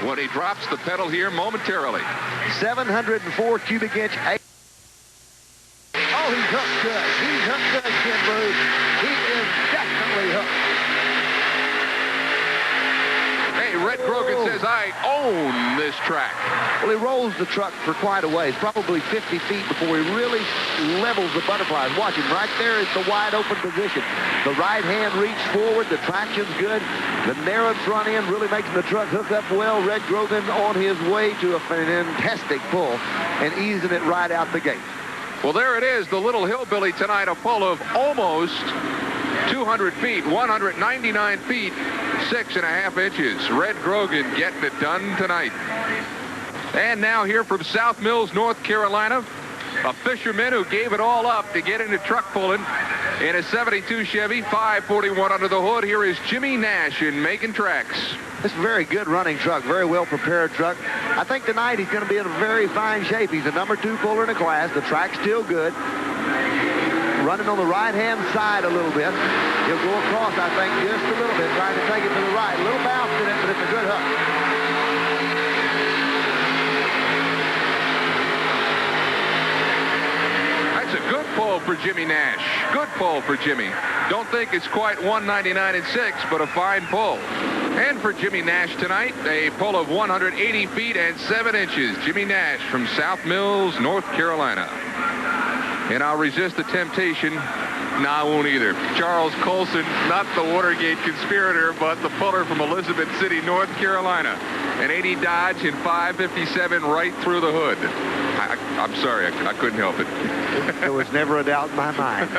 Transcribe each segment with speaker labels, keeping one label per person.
Speaker 1: when he drops the pedal here momentarily.
Speaker 2: 704 cubic inch. Oh, he's hooked good. He's hooked good, Ken Bruce. He is definitely hooked.
Speaker 1: Hey, Red Grogan says, I own this track.
Speaker 2: Well, he rolls the truck for quite a ways, probably 50 feet before he really levels the butterflies. Watch him. Right there is the wide open position. The right hand reach forward. The traction's good. The narrowed front end really makes the truck hook up well. Red Grogan on his way to a fantastic pull and easing it right out the gate.
Speaker 1: Well, there it is, the little hillbilly tonight, a pull of almost 200 feet, 199 feet, 6.5 inches. Red Grogan getting it done tonight. And now here from South Mills, North Carolina, a fisherman who gave it all up to get into truck pulling in a 72 Chevy, 541 under the hood. Here is Jimmy Nash in Making Tracks.
Speaker 2: This is a very good running truck, very well prepared truck. I think tonight he's going to be in a very fine shape. He's a number 2 puller in the class. The track's still good. Running on the right-hand side a little bit. He'll go across, I think, just a little bit, trying to take it to the right. A little bounce in it, but it's a good hook.
Speaker 1: That's a good pull for Jimmy Nash. Good pull for Jimmy. Don't think it's quite 199 and 6, but a fine pull. And for Jimmy Nash tonight, a pull of 180 feet and 7 inches. Jimmy Nash from South Mills, North Carolina. And I'll resist the temptation. No, I won't either. Charles Colson, not the Watergate conspirator, but the puller from Elizabeth City, North Carolina. An 80 Dodge in 557 right through the hood. I'm sorry, I couldn't help it.
Speaker 2: There was never a doubt in my mind.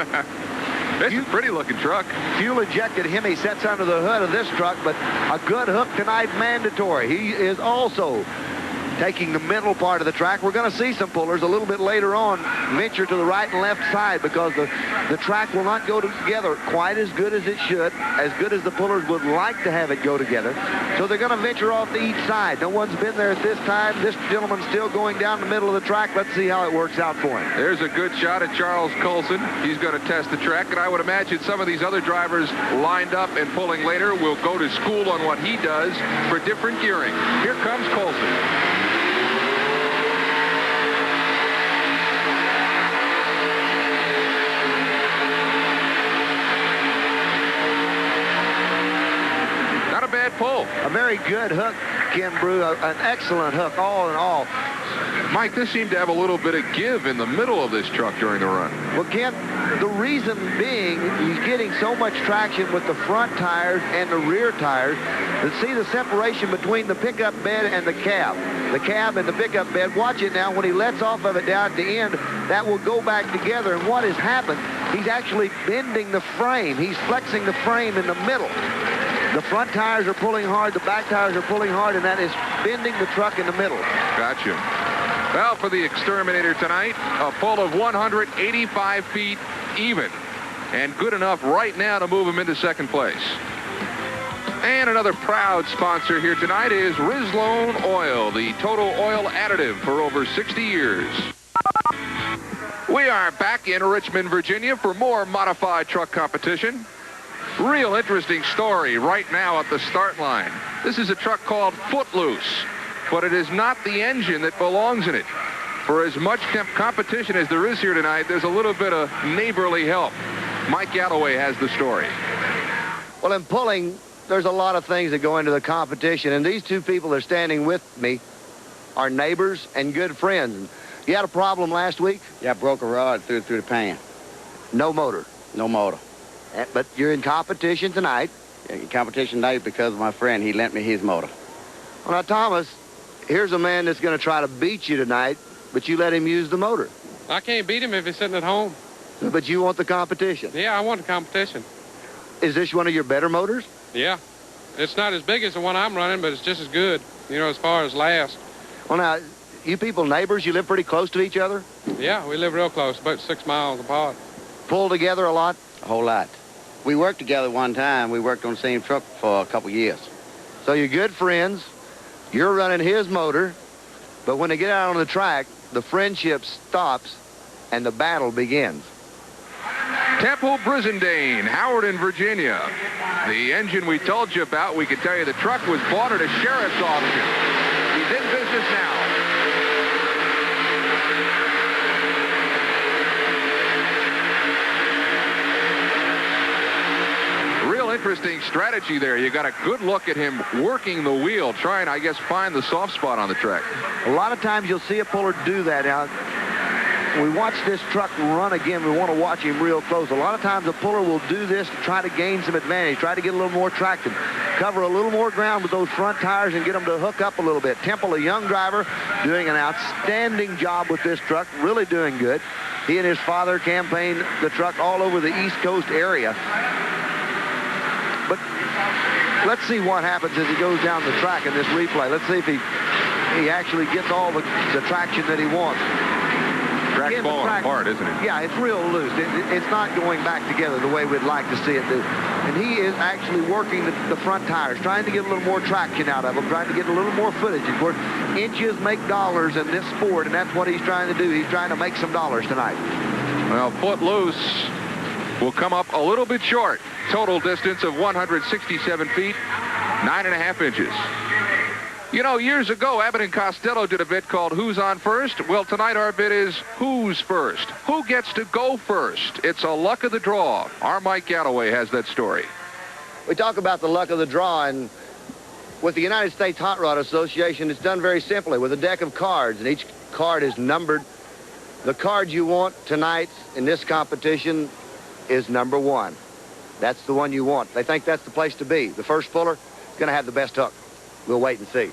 Speaker 1: It's a pretty looking truck.
Speaker 2: Fuel-injected Hemi sets under the hood of this truck, but a good hook tonight mandatory. He is also taking the middle part of the track. We're going to see some pullers a little bit later on venture to the right and left side because the track will not go together quite as good as it should, as good as the pullers would like to have it go together. So they're going to venture off to each side. No one's been there at this time. This gentleman's still going down the middle of the track. Let's see how it works out for him.
Speaker 1: There's a good shot at Charles Colson. He's going to test the track, and I would imagine some of these other drivers lined up and pulling later will go to school on what he does for different gearing. Here comes Colson. Bad pull.
Speaker 2: A very good hook, Ken Brew. An excellent hook, all in all.
Speaker 1: Mike, this seemed to have a little bit of give in the middle of this truck during the run.
Speaker 2: Well, Ken, the reason being he's getting so much traction with the front tires and the rear tires. To see the separation between the pickup bed and the cab. The cab and the pickup bed. Watch it now. When he lets off of it down at the end, that will go back together. And what has happened, he's actually bending the frame. He's flexing the frame in the middle. The front tires are pulling hard, the back tires are pulling hard, and that is bending the truck in the middle.
Speaker 1: Gotcha. Well, for the Exterminator tonight, a pull of 185 feet even, and good enough right now to move him into second place. And another proud sponsor here tonight is Rizlone Oil, the total oil additive for over 60 years. We are back in Richmond, Virginia for more modified truck competition. Real interesting story right now at the start line. This is a truck called Footloose, but it is not the engine that belongs in it. For as much competition as there is here tonight, there's a little bit of neighborly help. Mike Galloway has the story.
Speaker 2: Well, in pulling, there's a lot of things that go into the competition, and these two people that are standing with me are neighbors and good friends. You had a problem last week?
Speaker 3: Yeah, I broke a rod through the pan.
Speaker 2: No motor?
Speaker 3: No motor.
Speaker 2: But you're in competition tonight.
Speaker 3: Yeah, in competition tonight because of my friend. He lent me his motor.
Speaker 2: Well, now, Thomas, here's a man that's going to try to beat you tonight, but you let him use the motor.
Speaker 4: I can't beat him if he's sitting at home.
Speaker 2: But you want the competition?
Speaker 4: Yeah, I want the competition.
Speaker 2: Is this one of your better motors?
Speaker 4: Yeah. It's not as big as the one I'm running, but it's just as good, you know, as far as last.
Speaker 2: Well, now, you people neighbors, you live pretty close to each other?
Speaker 4: Yeah, we live real close, about 6 miles apart.
Speaker 2: Pull together a lot?
Speaker 3: A whole lot. We worked together one time. We worked on the same truck for a couple years.
Speaker 2: So you're good friends. You're running his motor. But when they get out on the track, the friendship stops and the battle begins.
Speaker 1: Temple Brizendine, Howard in Virginia. The engine we told you about, we could tell you the truck was bought at a sheriff's auction. He's in business now. Real interesting strategy there. You got a good look at him working the wheel, trying, I guess, find the soft spot on the track.
Speaker 2: A lot of times you'll see a puller do that. Now, we watch this truck run again. We want to watch him real close. A lot of times a puller will do this to try to gain some advantage, try to get a little more traction, cover a little more ground with those front tires and get them to hook up a little bit. Temple, a young driver, doing an outstanding job with this truck, really doing good. He and his father campaigned the truck all over the East Coast area. But let's see what happens as he goes down the track in this replay. Let's see if he actually gets all the traction that he wants.
Speaker 1: Track's falling apart, isn't it?
Speaker 2: Yeah, it's real loose. It's not going back together the way we'd like to see it do. And he is actually working the front tires, trying to get a little more traction out of them, trying to get a little more footage. Of course, inches make dollars in this sport, and that's what he's trying to do. He's trying to make some dollars tonight.
Speaker 1: Well, Footloose will come up a little bit short. Total distance of 167 feet, 9.5 inches. You know, years ago, Abbott and Costello did a bit called Who's on First? Well, tonight our bit is Who's First? Who gets to go first? It's a luck of the draw. Our Mike Galloway has that story.
Speaker 3: We talk about the luck of the draw, and with the United States Hot Rod Association, it's done very simply with a deck of cards, and each card is numbered. The card you want tonight in this competition is number 1. That's the one you want. They think that's the place to be. The first puller is going to have the best hook. We'll wait and see.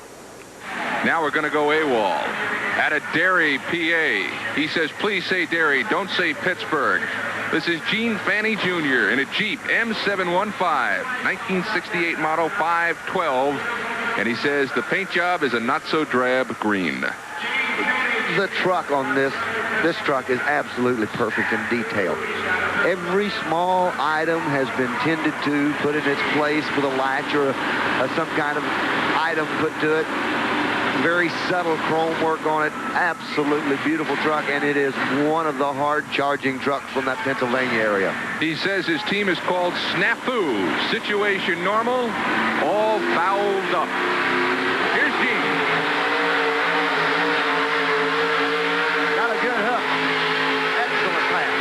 Speaker 1: Now we're going to go AWOL at a Derry, PA. He says, please say Derry, don't say Pittsburgh. This is Gene Fanny Jr. in a Jeep M715, 1968 model 512. And he says the paint job is a not-so-drab green.
Speaker 2: The truck on this truck is absolutely perfect in detail. Every small item has been tended to, put in its place with a latch or some kind of item put to it. Very subtle chrome work on it. Absolutely beautiful truck, and it is one of the hard-charging trucks from that Pennsylvania area.
Speaker 1: He says his team is called Snafu. Situation normal, all fouled up. Here's Gene.
Speaker 2: Got a good hook. Excellent pass.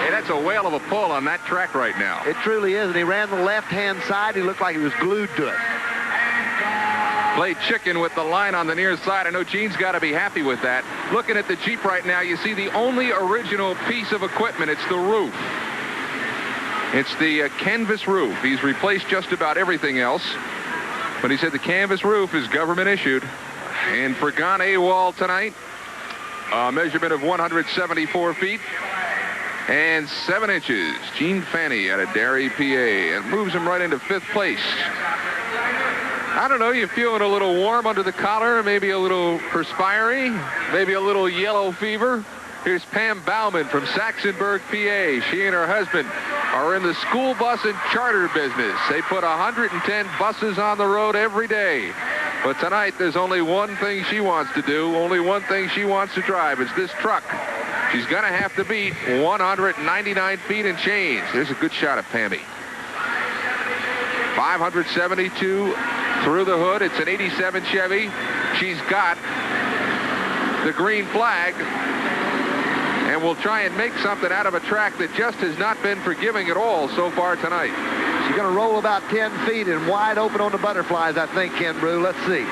Speaker 1: Hey, that's a whale of a pull on that track right now.
Speaker 2: It truly is, and he ran the left-hand side. He looked like he was glued to it.
Speaker 1: Played chicken with the line on the near side. I know Gene's got to be happy with that. Looking at the Jeep right now, you see the only original piece of equipment. It's the roof. It's the canvas roof. He's replaced just about everything else. But he said the canvas roof is government issued. And for Gone AWOL tonight, a measurement of 174 feet and 7 inches. Gene Fanny out of Derry, PA, and moves him right into 5th place. I don't know, you feeling a little warm under the collar, maybe a little perspiring, maybe a little yellow fever. Here's Pam Bauman from Saxonburg, PA. She and her husband are in the school bus and charter business. They put 110 buses on the road every day. But tonight, there's only one thing she wants to do, only one thing she wants to drive. It's this truck. She's going to have to beat 199 feet and change. There's a good shot of Pammy. 572 through the hood. It's an 87 Chevy. She's got the green flag and will try and make something out of a track that just has not been forgiving at all so far tonight.
Speaker 2: She's going to roll about 10 feet and wide open on the butterflies, I think, Ken Brew. Let's see.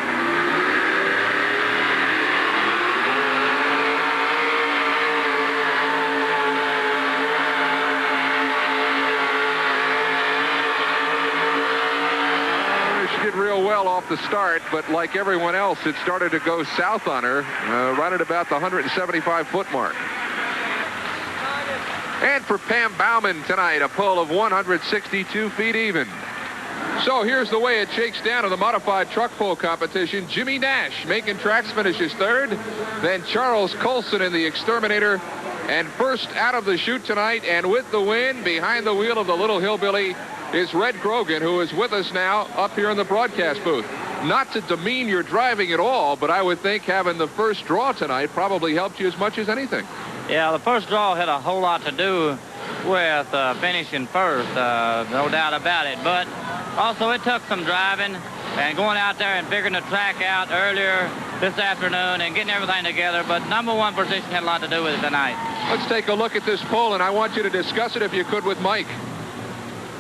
Speaker 1: Real well off the start, but like everyone else, it started to go south on her right at about the 175-foot mark. And for Pam Bauman tonight, a pull of 162 feet even. So here's the way it shakes down in the modified truck pull competition. Jimmy Nash, making tracks, finishes 3rd. Then Charles Colson in the Exterminator. And first out of the chute tonight, and with the win, behind the wheel of the Little Hillbilly, is Red Grogan, who is with us now up here in the broadcast booth. Not to demean your driving at all, but I would think having the first draw tonight probably helped you as much as anything.
Speaker 5: Yeah, the first draw had a whole lot to do with finishing first, no doubt about it. But also it took some driving and going out there and figuring the track out earlier this afternoon and getting everything together. But number one position had a lot to do with it tonight.
Speaker 1: Let's take a look at this pull, and I want you to discuss it, if you could, with Mike.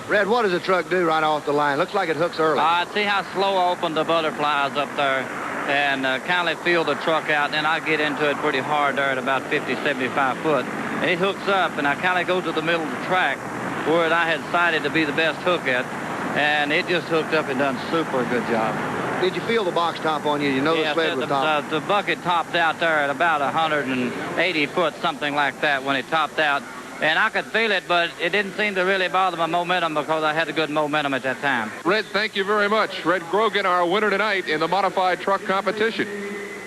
Speaker 3: Red, what does the truck do right off the line? Looks like it hooks early.
Speaker 5: See how slow I opened the butterflies up there and kind of feel the truck out. Then I get into it pretty hard there at about 50, 75 foot. And it hooks up, and I kind of go to the middle of the track where I had decided to be the best hook at. And it just hooked up and done super good job.
Speaker 3: Did you feel the box top on you? You know the sled was top?
Speaker 5: The bucket topped out there at about 180 foot, something like that, when it topped out. And I could feel it, but it didn't seem to really bother my momentum because I had a good momentum at that time.
Speaker 1: Red, thank you very much. Red Grogan, our winner tonight in the modified truck competition.